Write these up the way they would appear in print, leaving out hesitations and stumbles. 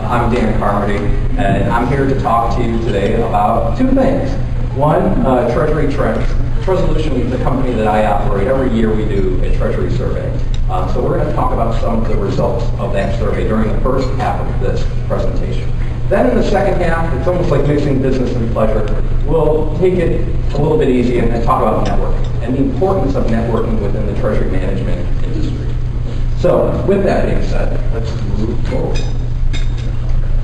I'm Dan Carmody, and I'm here to talk to you today about two things. One, TreaSolution is the company that I operate. Every year we do a Treasury Survey. So we're going to talk about some of the results of that survey during the first half of this presentation. Then in the second half, it's almost like mixing business and pleasure. We'll take it a little bit easy and talk about networking and the importance of networking within the treasury management industry. So with that being said, let's move forward.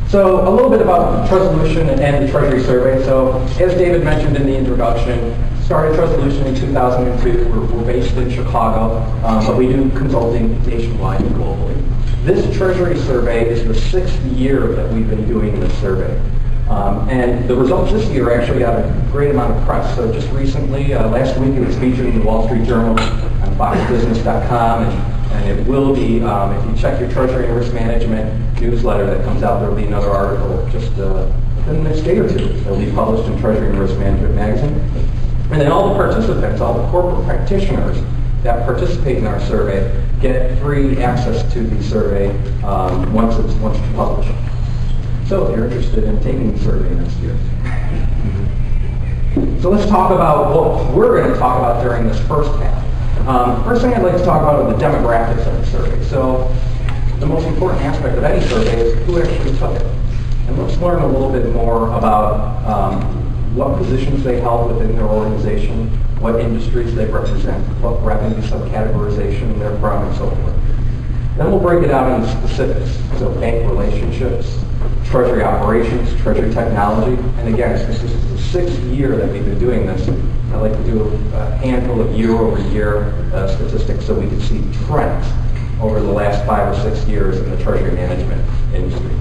So a little bit about TreaSolution and the Treasury Survey. So as David mentioned in the introduction, started TreaSolution in 2002. We're based in Chicago, but we do consulting nationwide and globally. This Treasury Survey is the 6th year that we've been doing this survey. And the results this year actually got a great amount of press. So just recently, last week, it was featured in the Wall Street Journal on foxbusiness.com, and it will be, if you check your Treasury and Risk Management newsletter that comes out, there will be another article just within the next day or two. It will be published in Treasury and Risk Management magazine. And then all the participants, all the corporate practitioners that participate in our survey get free access to the survey once it's published. So if you're interested in taking the survey next year. So let's talk about what we're going to talk about during this first half. First thing I'd like to talk about are the demographics of the survey. So the most important aspect of any survey is who actually took it. And let's learn a little bit more about what positions they held within their organization, what industries they represent, what revenue subcategorization they're from, and so forth. Then we'll break it out into specifics. So bank relationships, treasury operations, treasury technology. And again, since this is the 6th year that we've been doing this, I'd like to do a handful of year-over-year statistics so we can see trends over the last 5 or 6 years in the treasury management industry.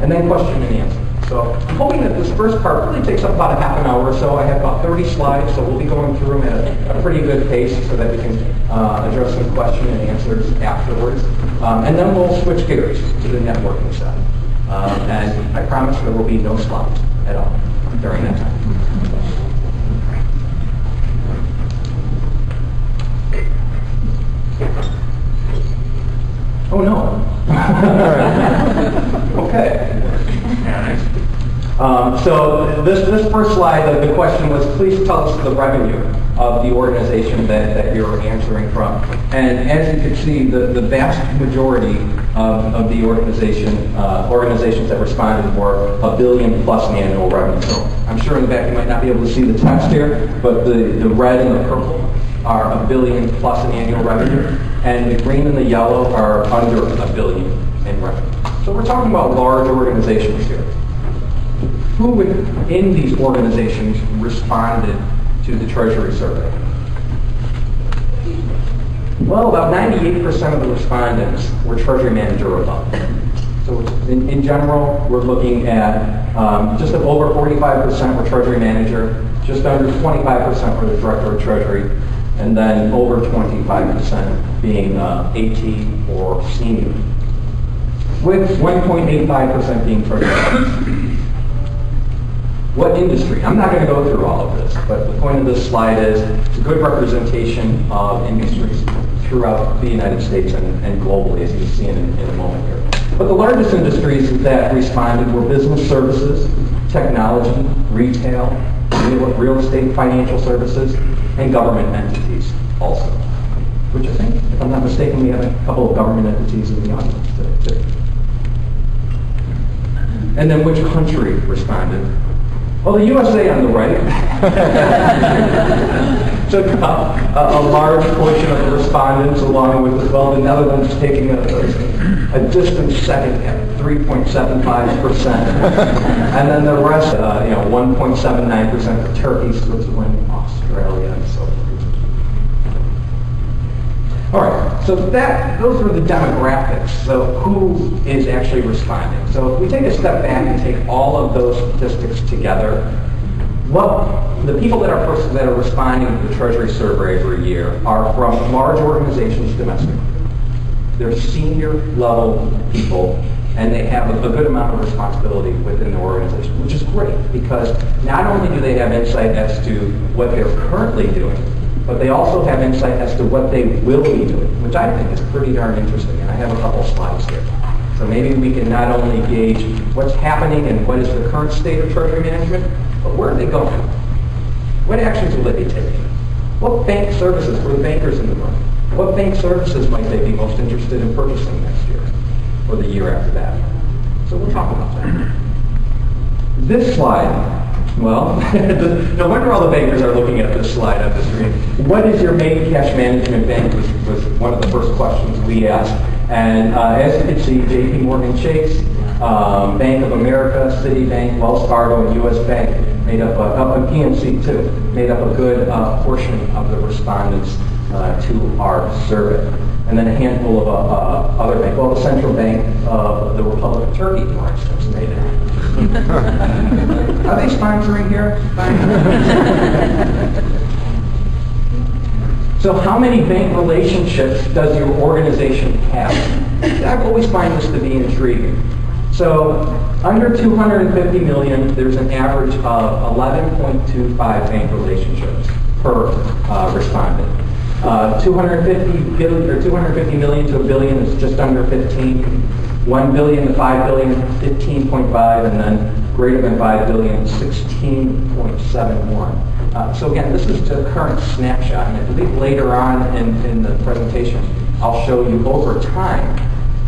And then question and answer. So I'm hoping that this first part really takes up about a half an hour or so. I have about 30 slides, so we'll be going through them at a pretty good pace so that we can address some question and answers afterwards. And then we'll switch gears to the networking side. And I promise there will be no slides at all during that time. Oh no. Okay. So this first slide, the question was, please tell us the revenue of the organization that you're answering from. And as you can see, the vast majority of the organizations that responded were $1 billion plus in annual revenue. So I'm sure in the back you might not be able to see the text here, but the red and the purple are $1 billion plus in annual revenue, and the green and the yellow are under $1 billion in revenue. So we're talking about large organizations here. Who within these organizations responded to the Treasury Survey? Well, about 98% of the respondents were Treasury Manager or above. So in general, we're looking at just over 45% were Treasury Manager, just under 25% were the Director of Treasury, and then over 25% being AT or Senior, with 1.85% being Treasury. What industry? I'm not going to go through all of this, but the point of this slide is it's a good representation of industries throughout the United States and globally, as you can see in a moment here. But the largest industries that responded were business services, technology, retail, real estate, financial services, and government entities also. Which I think, if I'm not mistaken, we have a couple of government entities in the audience today. And then which country responded? Well, the USA on the right took up a large portion of the respondents, along with as well the Netherlands taking a distant second at 3.75%, and then the rest, 1.79% for Turkey, Switzerland, Australia, and so forth. All right, so those are the demographics. So who is actually responding? So if we take a step back and take all of those statistics together, the people that are responding to the Treasury Survey every year are from large organizations domestically. They're senior level people, and they have a good amount of responsibility within the organization, which is great because not only do they have insight as to what they're currently doing, but they also have insight as to what they will be doing, which I think is pretty darn interesting, and I have a couple slides here. So maybe we can not only gauge what's happening and what is the current state of Treasury management, but where are they going? What actions will they be taking? What bank services for the bankers in the room? What bank services might they be most interested in purchasing next year or the year after that? So we'll talk about that. This slide, well, no wonder all the bankers are looking at this slide on the screen. What is your main cash management bank was one of the first questions we asked. And as you can see, J.P. Morgan Chase, Bank of America, Citibank, Wells Fargo, and U.S. Bank made up, and PNC too, made up a good portion of the respondents to our survey. And then a handful of other banks. Well, the Central Bank of the Republic of Turkey, for instance, made it. Are they sponsoring here? So how many bank relationships does your organization have? I've always find this to be intriguing. So under 250 million, there's an average of 11.25 bank relationships per respondent. 250 billion or 250 million to a billion is just under 15. 1 billion to 5 billion, 15.5, and then greater than 5 billion, 16.71. So again, this is the current snapshot, and I believe later on in the presentation, I'll show you over time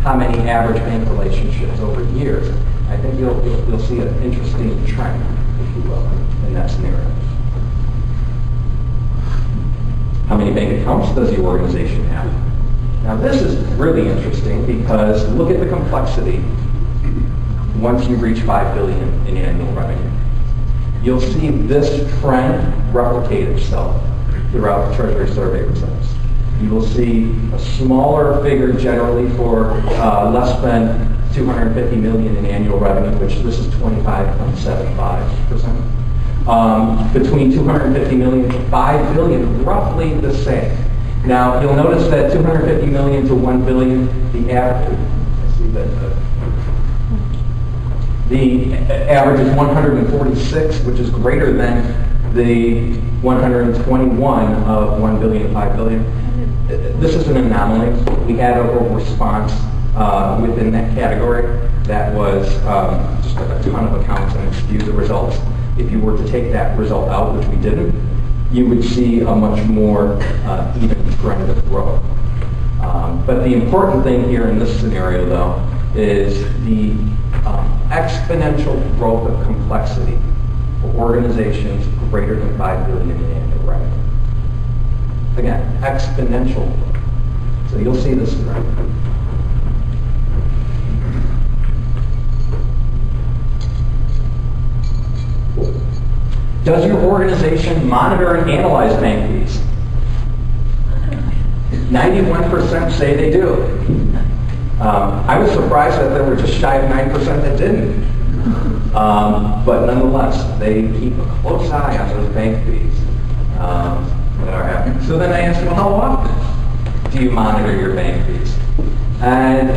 how many average bank relationships over years. I think you'll see an interesting trend, if you will, in that scenario. How many bank accounts does your organization have? Now this is really interesting because look at the complexity once you reach 5 billion in annual revenue. You'll see this trend replicate itself throughout the Treasury Survey results. You will see a smaller figure generally for less than 250 million in annual revenue, which this is 25.75%. Between 250 million to 5 billion, roughly the same. Now, you'll notice that 250 million to 1 billion, the average, the average is 146, which is greater than the 121 of 1 billion to 5 billion. This is an anomaly. We had a response within that category that was just a ton of accounts and it skewed the results. If you were to take that result out, which we didn't, you would see a much more even trend of growth. But the important thing here in this scenario, though, is the exponential growth of complexity for organizations greater than 5 billion in annual revenue. Again, exponential growth. So you'll see this trend. Does your organization monitor and analyze bank fees? 91% say they do. I was surprised that there were just shy of 9% that didn't. But nonetheless, they keep a close eye on those bank fees that are happening. So then I asked, well, how often do you monitor your bank fees? And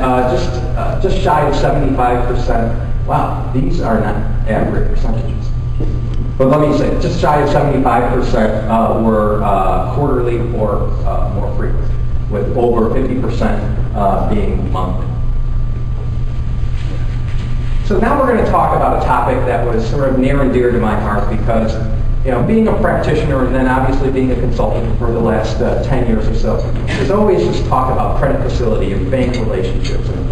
just shy of 75%. Wow, these are not average percentages. But let me say, just shy of 75% were quarterly or more frequent, with over 50% being monthly. So now we're going to talk about a topic that was sort of near and dear to my heart because, being a practitioner and then obviously being a consultant for the last 10 years or so, there's always this talk about credit facility and bank relationships and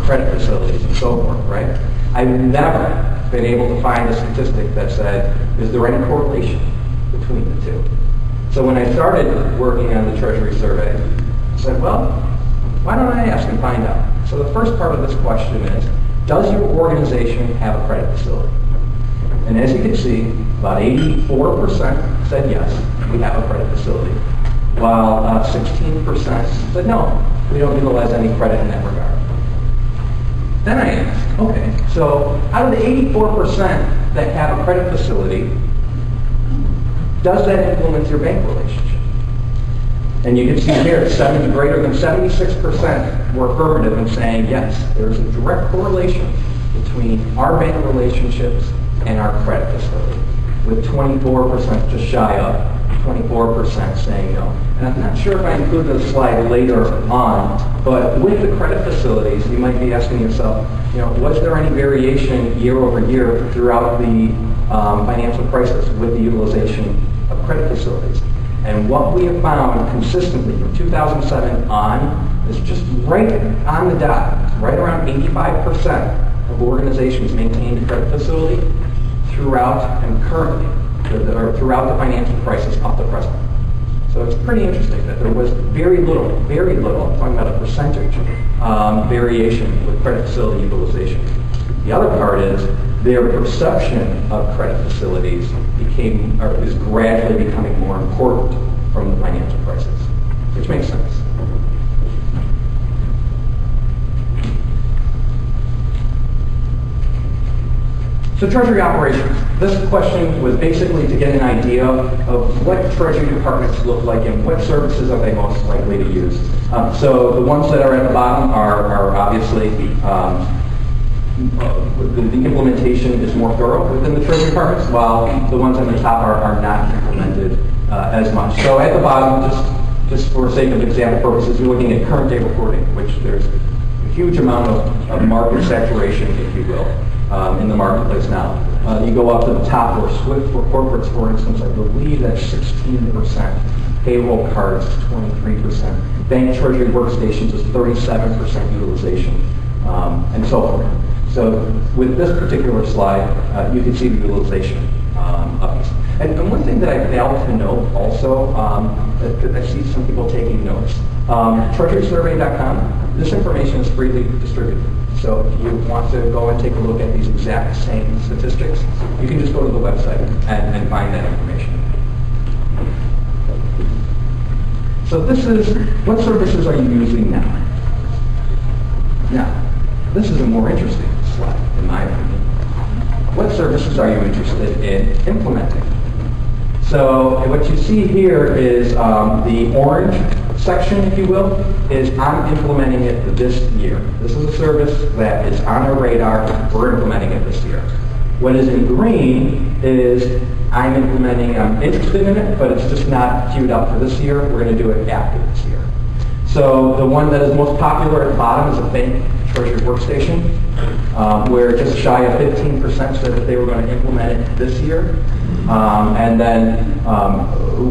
credit facilities and so forth, right? I've never been able to find a statistic that said, is there any correlation between the two? So when I started working on the Treasury Survey, I said, well, why don't I ask and find out? So the first part of this question is, does your organization have a credit facility? And as you can see, about 84% said yes, we have a credit facility, while 16% said no, we don't utilize any credit in that regard. Then I asked, okay, so out of the 84% that have a credit facility, does that influence your bank relationship? And you can see here, greater than 76% were affirmative in saying, yes, there's a direct correlation between our bank relationships and our credit facility, with 24% just shy of 24% saying no. And I'm not sure if I included a slide later on, but with the credit facilities, you might be asking yourself, was there any variation year over year throughout the financial crisis with the utilization of credit facilities? And what we have found consistently from 2007 on is just right on the dot, right around 85% of organizations maintained a credit facility throughout and currently, or throughout the financial crisis up to present. So it's pretty interesting that there was very little, I'm talking about a percentage, variation with credit facility utilization. The other part is their perception of credit facilities is gradually becoming more important from the financial crisis, which makes sense. So Treasury operations. This question was basically to get an idea of what Treasury departments look like and what services are they most likely to use. So the ones that are at the bottom are obviously the implementation is more thorough within the Treasury departments, while the ones on the top are not implemented as much. So at the bottom, just for sake of example purposes, we're looking at current day reporting, which there's a huge amount of market saturation, if you will, in the marketplace now. You go up to the top where SWIFT for corporates, for instance, I believe that's 16%. Payroll cards, 23%. Bank treasury workstations is 37% utilization, and so forth. So with this particular slide, you can see the utilization of these. And one thing that I failed to note also, I see some people taking notes, TreasurySurvey.com, this information is freely distributed. So if you want to go and take a look at these exact same statistics, you can just go to the website and find that information. So this is, what services are you using now? Now, this is a more interesting slide, in my opinion. What services are you interested in implementing? So what you see here is the orange section, if you will, is I'm implementing it this year. This is a service that is on our radar. We're implementing it this year. What is in green is I'm interested in it, but it's just not queued up for this year. We're going to do it after this year. So the one that is most popular at the bottom is a bank treasury workstation, where just shy of 15% said that they were going to implement it this year. And then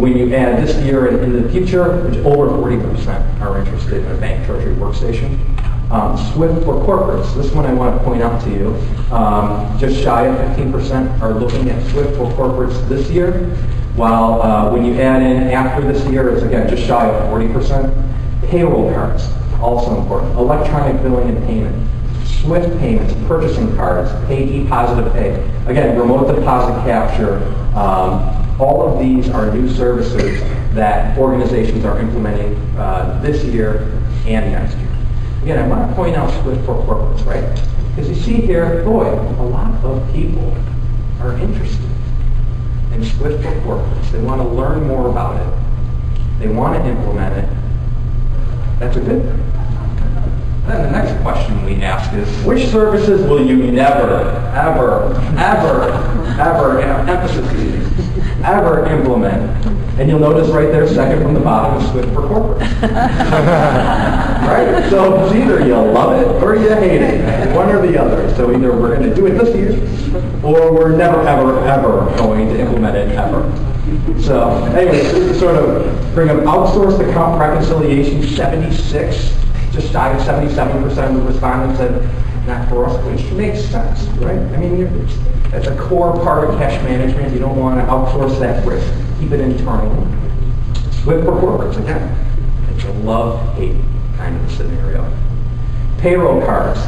when you add this year and in the future, which over 40% are interested in a bank treasury workstation. SWIFT for corporates, this one I want to point out to you, just shy of 15% are looking at SWIFT for corporates this year, while when you add in after this year, it's again just shy of 40%. Payroll cards, also important. Electronic billing and payment. SWIFT payments, purchasing cards, pay positive pay. Again, remote deposit capture. All of these are new services that organizations are implementing this year and next year. Again, I want to point out SWIFT for corporates, right? Because you see here, boy, a lot of people are interested in SWIFT for corporates. They want to learn more about it. They want to implement it. That's a good thing. Then the next question we ask is, which services will you never, ever, emphasis these, ever implement? And you'll notice right there, second from the bottom, is SWIFT for corporates. Right? So it's either you love it or you hate it, one or the other. So either we're going to do it this year, or we're never, ever going to implement it ever. So anyway, to sort of bring up outsourced account reconciliation, 76, just shy of 77% of the respondents said not for us, which makes sense, right? I mean, that's a core part of cash management. You don't want to outsource that risk. Keep it internal. SWIFT for corporates, again, it's a love-hate kind of scenario. Payroll cards,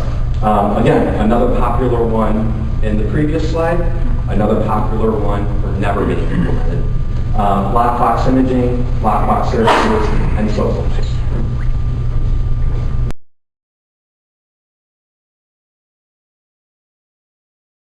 again, another popular one in the previous slide, another popular one for never being implemented. Lockbox imaging, lockbox services, and so forth.